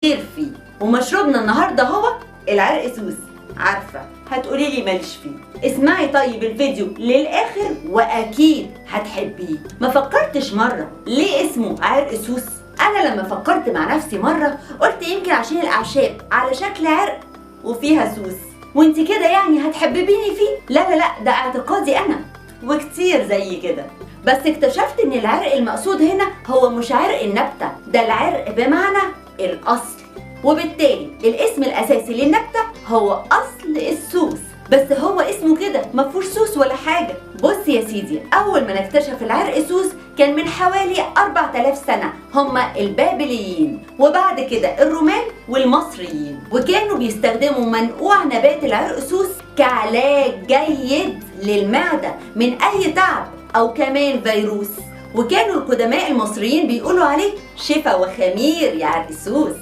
خير فيه. ومشروبنا النهارده هو العرق سوس. عارفه هتقولي لي ماليش فيه، اسمعي طيب الفيديو للاخر واكيد هتحبيه. ما فكرتش مره ليه اسمه عرق سوس؟ انا لما فكرت مع نفسي مره قلت يمكن عشان الاعشاب على شكل عرق وفيها سوس، وانت كده يعني هتحببيني فيه. لا لا لا، ده اعتقادي انا وكتير زي كده. بس اكتشفت ان العرق المقصود هنا هو مش عرق النبتة، ده العرق بمعنى الاصل، وبالتالي الاسم الاساسي للنبتة هو اصل السوس. بس هو اسمه كده مفهوش سوس ولا حاجة. بص يا سيدي، اول ما نكتشف العرق سوس كان من حوالي 4000 سنة، هما البابليين وبعد كده الرومان والمصريين، وكانوا بيستخدموا منقوع نبات العرق سوس كعلاج جيد للمعدة من اي تعب او كمان فيروس. وكانوا القدماء المصريين بيقولوا عليه شفا وخمير يا عرق سوس.